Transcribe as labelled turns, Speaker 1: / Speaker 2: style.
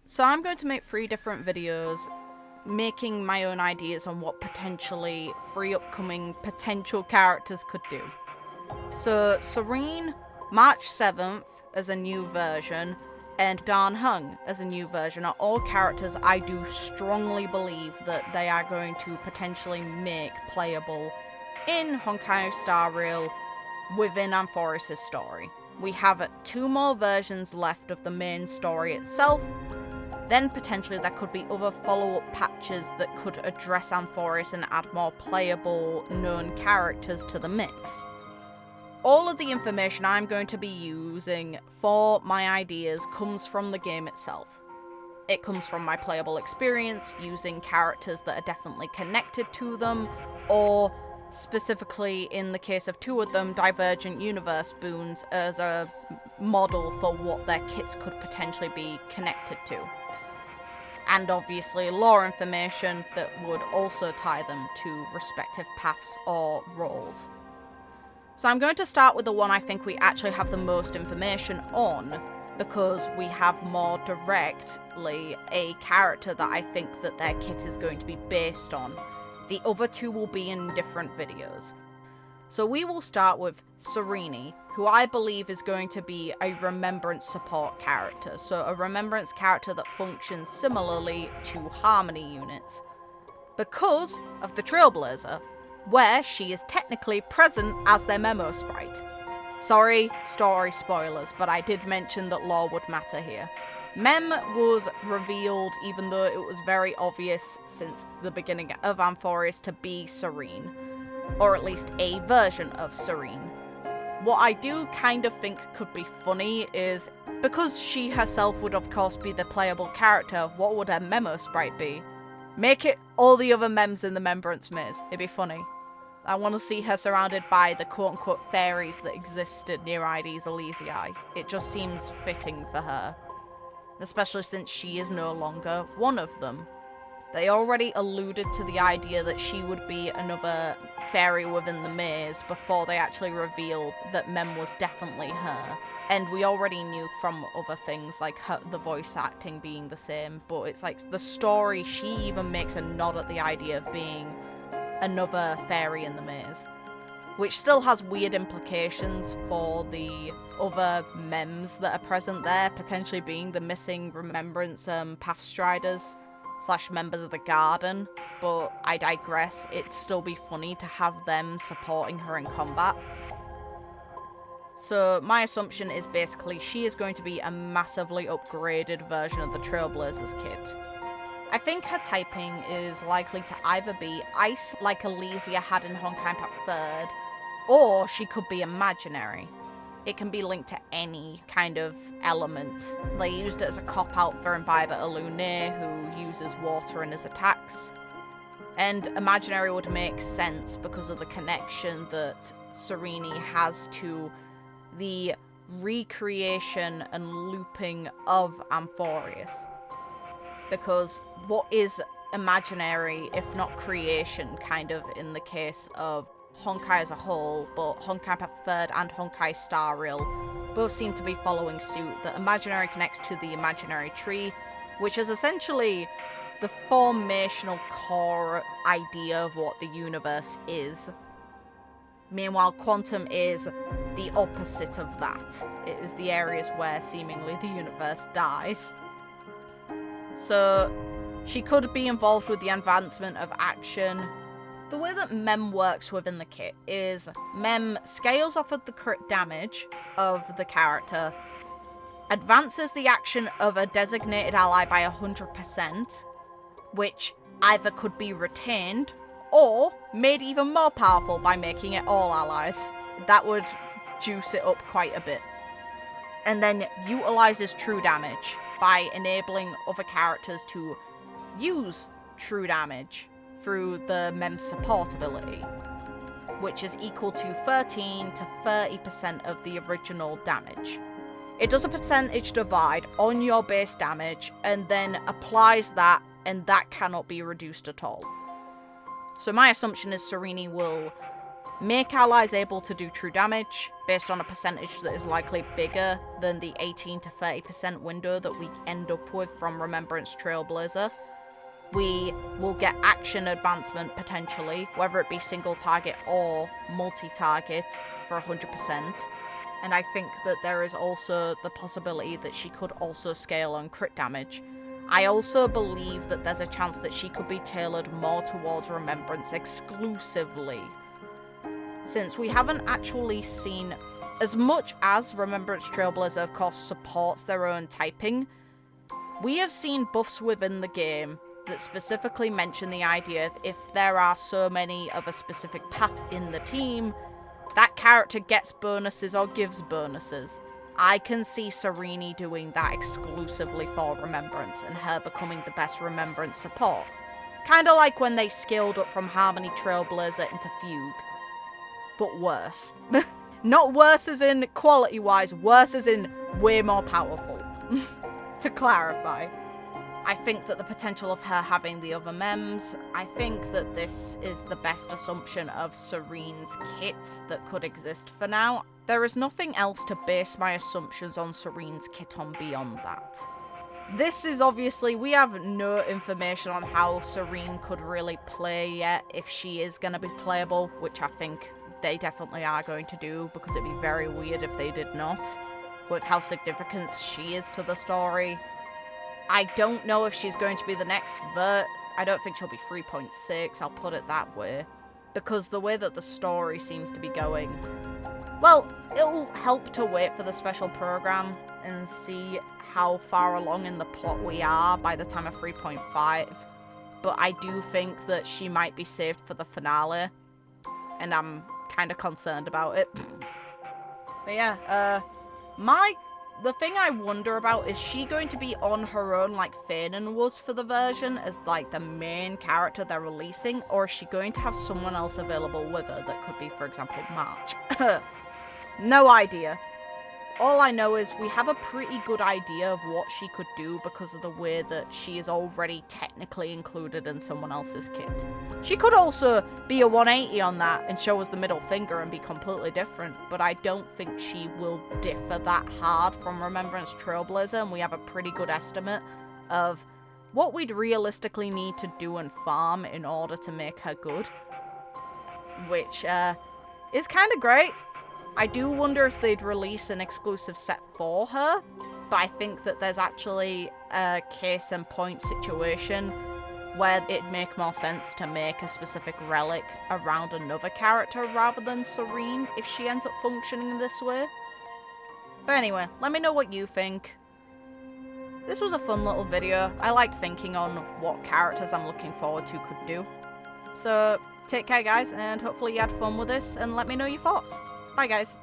Speaker 1: So I'm going to make 3 different videos, making my own ideas on what potentially 3 upcoming potential characters could do. So Serene, March 7th as a new version, and Dan Heng as a new version are all characters I do strongly believe that they are going to potentially make playable in Honkai Star Rail within Amphoris's story. We have 2 more versions left of the main story itself. Then potentially there could be other follow-up patches that could address Amphoris and add more playable known characters to the mix. All of the information I'm going to be using for my ideas comes from the game itself. It comes from my playable experience using characters that are definitely connected to them, or specifically in the case of 2 of them, Divergent Universe boons as a model for what their kits could potentially be connected to. And obviously lore information that would also tie them to respective paths or roles. So I'm going to start with the one I think we actually have the most information on, because we have more directly a character that I think that their kit is going to be based on. The other 2 will be in different videos. So we will start with Serene, who I believe is going to be a remembrance support character. So a remembrance character that functions similarly to Harmony units, because of the Trailblazer, where she is technically present as their memo sprite. Sorry, story spoilers, but I did mention that lore would matter here. Mem was revealed, even though it was very obvious since the beginning of Amphoris, to be Serene, or at least a version of Serene. What I do kind of think could be funny is, because she herself would of course be the playable character, what would her memo sprite be? Make it all the other mems in the Membrance Maze. It'd be funny. I want to see her surrounded by the quote-unquote fairies that existed near ID's elysia. It just seems fitting for her, especially since she is no longer one of them. They already alluded to the idea that she would be another fairy within the maze before they actually revealed that Mem was definitely her. And we already knew from other things, like the voice acting being the same, but it's like the story, she even makes a nod at the idea of being another fairy in the maze, which still has weird implications for the other mems that are present there, potentially being the missing remembrance Pathstriders / members of the Garden, but I digress. It'd still be funny to have them supporting her in combat. So my assumption is basically she is going to be a massively upgraded version of the Trailblazers kit. I think her typing is likely to either be Ice, like Elysia had in Honkai Path 3rd, or she could be imaginary. It can be linked to any kind of element. They used it as a cop-out for Imbiber Alune, who uses water in his attacks. And imaginary would make sense because of the connection that Serene has to the recreation and looping of Amphoris. Because what is imaginary, if not creation, kind of in the case of Honkai as a whole, but Honkai Path 3rd and Honkai Star Rail both seem to be following suit, that imaginary connects to the imaginary tree, which is essentially the formational core idea of what the universe is. Meanwhile, quantum is the opposite of that. It is the areas where seemingly the universe dies. So she could be involved with the advancement of action. The way that Mem works within the kit is Mem scales off of the crit damage of the character, advances the action of a designated ally by 100%, which either could be retained or made even more powerful by making it all allies. That would juice it up quite a bit. And then utilizes true damage by enabling other characters to use true damage through the Mem support ability, which is equal to 13 to 30% of the original damage. It does a percentage divide on your base damage and then applies that, and that cannot be reduced at all. So my assumption is Serene will make allies able to do true damage based on a percentage that is likely bigger than the 18 to 30% window that we end up with from Remembrance Trailblazer. We will get action advancement potentially, whether it be single target or multi-target for 100%. And I think that there is also the possibility that she could also scale on crit damage. I also believe that there's a chance that she could be tailored more towards Remembrance exclusively, since we haven't actually seen, as much as Remembrance Trailblazer of course supports their own typing, we have seen buffs within the game that specifically mention the idea of if there are so many of a specific path in the team, that character gets bonuses or gives bonuses. I can see Serene doing that exclusively for Remembrance and her becoming the best Remembrance support. Kinda like when they scaled up from Harmony Trailblazer into Fugue. But worse. Not worse as in quality-wise, worse as in way more powerful. To clarify. I think that the potential of her having the other mems, I think that this is the best assumption of Serene's kit that could exist for now. There is nothing else to base my assumptions on Serene's kit on beyond that. This is obviously, we have no information on how Serene could really play yet, if she is going to be playable, which I think they definitely are going to do, because it'd be very weird if they did not, with how significant she is to the story. I don't know if she's going to be the next Vert. I don't think she'll be 3.6, I'll put it that way. Because the way that the story seems to be going, well, it'll help to wait for the special program and see how far along in the plot we are by the time of 3.5. But I do think that she might be saved for the finale, and I'm kind of concerned about it. But yeah, the thing I wonder about, is she going to be on her own like Fanon was for the version, as like the main character they're releasing, or is she going to have someone else available with her that could be, for example, March? No idea. All I know is we have a pretty good idea of what she could do because of the way that she is already technically included in someone else's kit. She could also be a 180 on that and show us the middle finger and be completely different, but I don't think she will differ that hard from Remembrance Trailblazer, and we have a pretty good estimate of what we'd realistically need to do and farm in order to make her good. Which is kind of great. I do wonder if they'd release an exclusive set for her, but I think that there's actually a case and point situation where it'd make more sense to make a specific relic around another character rather than Serene if she ends up functioning this way. But anyway, let me know what you think. This was a fun little video. I like thinking on what characters I'm looking forward to could do. So take care guys, and hopefully you had fun with this, and let me know your thoughts. Bye guys.